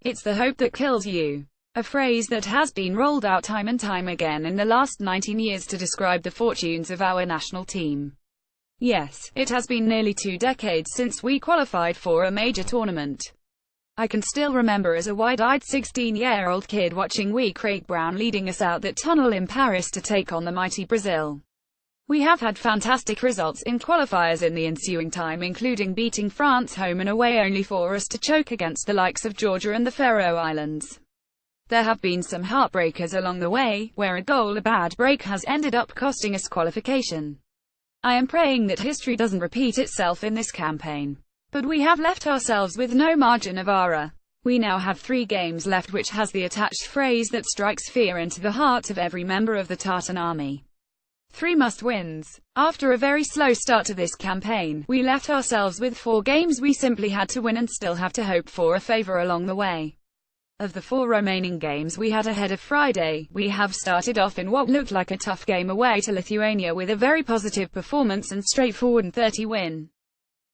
It's the hope that kills you. A phrase that has been rolled out time and time again in the last 19 years to describe the fortunes of our national team. Yes, it has been nearly 2 decades since we qualified for a major tournament. I can still remember as a wide-eyed 16-year-old kid watching Craig Brown leading us out that tunnel in Paris to take on the mighty Brazil. We have had fantastic results in qualifiers in the ensuing time, including beating France home and away, only for us to choke against the likes of Georgia and the Faroe Islands. There have been some heartbreakers along the way, where a goal, a bad break, has ended up costing us qualification. I am praying that history doesn't repeat itself in this campaign. But we have left ourselves with no margin of error. We now have 3 games left, which has the attached phrase that strikes fear into the heart of every member of the Tartan army. 3 must-wins. After a very slow start to this campaign, we left ourselves with 4 games we simply had to win and still have to hope for a favor along the way. Of the 4 remaining games we had ahead of Friday, we have started off in what looked like a tough game away to Lithuania with a very positive performance and straightforward 30 win.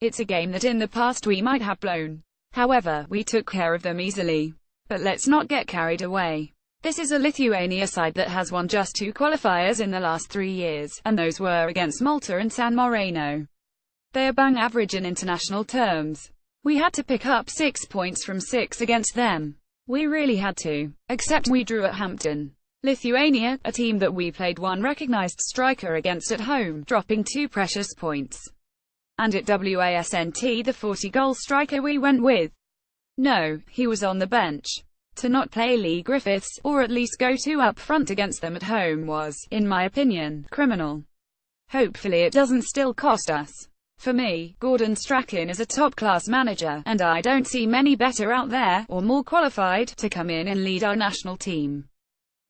It's a game that in the past we might have blown. However, we took care of them easily. But let's not get carried away. This is a Lithuania side that has won just 2 qualifiers in the last 3 years, and those were against Malta and San Marino. They are bang average in international terms. We had to pick up 6 points from 6 against them. We really had to. Except we drew at Hampton. Lithuania, a team that we played one recognized striker against at home, dropping 2 precious points. And at Wasnt, the 40-goal striker we went with. No, he was on the bench. To not play Lee Griffiths, or at least go 2 up front against them at home was, in my opinion, criminal. Hopefully it doesn't still cost us. For me, Gordon Strachan is a top-class manager, and I don't see many better out there, or more qualified, to come in and lead our national team.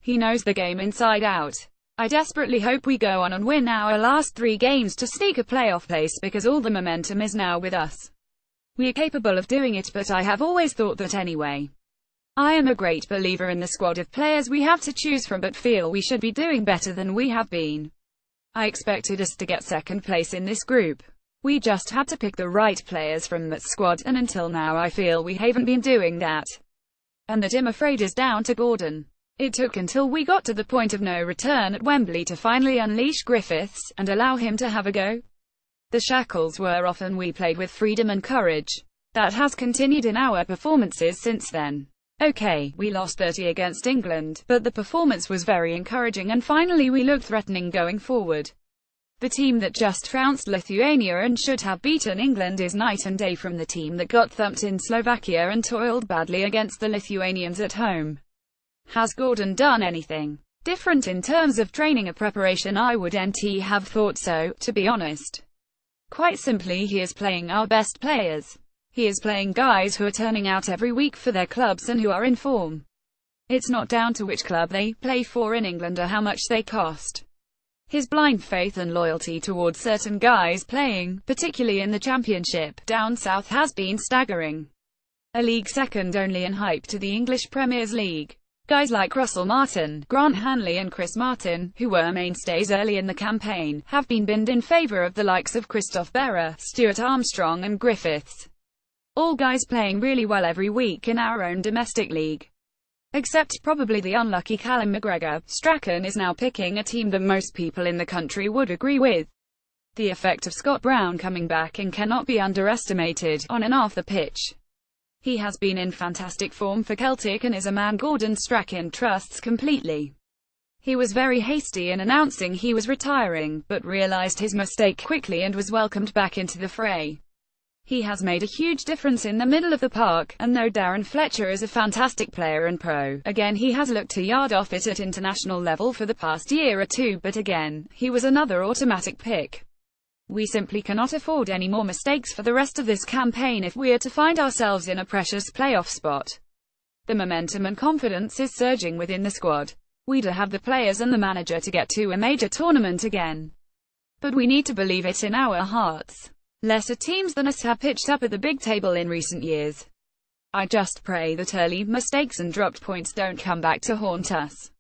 He knows the game inside out. I desperately hope we go on and win our last 3 games to sneak a playoff place, because all the momentum is now with us. We are capable of doing it, but I have always thought that anyway. I am a great believer in the squad of players we have to choose from, but feel we should be doing better than we have been. I expected us to get second place in this group. We just had to pick the right players from that squad, and until now I feel we haven't been doing that. And that, I'm afraid, is down to Gordon. It took until we got to the point of no return at Wembley to finally unleash Griffiths, and allow him to have a go. The shackles were off and we played with freedom and courage. That has continued in our performances since then. Okay, we lost 30 against England, but the performance was very encouraging and finally we looked threatening going forward. The team that just trounced Lithuania and should have beaten England is night and day from the team that got thumped in Slovakia and toiled badly against the Lithuanians at home. Has Gordon done anything different in terms of training or preparation? I wouldn't have thought so, to be honest. Quite simply, he is playing our best players. He is playing guys who are turning out every week for their clubs and who are in form. It's not down to which club they play for in England or how much they cost. His blind faith and loyalty towards certain guys playing, particularly in the Championship, down south, has been staggering. A league second only in hype to the English Premier League. Guys like Russell Martin, Grant Hanley and Chris Martin, who were mainstays early in the campaign, have been binned in favour of the likes of Christoph Berra, Stuart Armstrong and Griffiths. All guys playing really well every week in our own domestic league. Except probably the unlucky Callum McGregor, Strachan is now picking a team that most people in the country would agree with. The effect of Scott Brown coming back in cannot be underestimated, on and off the pitch. He has been in fantastic form for Celtic and is a man Gordon Strachan trusts completely. He was very hasty in announcing he was retiring, but realised his mistake quickly and was welcomed back into the fray. He has made a huge difference in the middle of the park, and though Darren Fletcher is a fantastic player and pro, again he has looked a yard off it at international level for the past year or two, but again, he was another automatic pick. We simply cannot afford any more mistakes for the rest of this campaign if we are to find ourselves in a precious playoff spot. The momentum and confidence is surging within the squad. We do have the players and the manager to get to a major tournament again. But we need to believe it in our hearts. Lesser teams than us have pitched up at the big table in recent years. I just pray that early mistakes and dropped points don't come back to haunt us.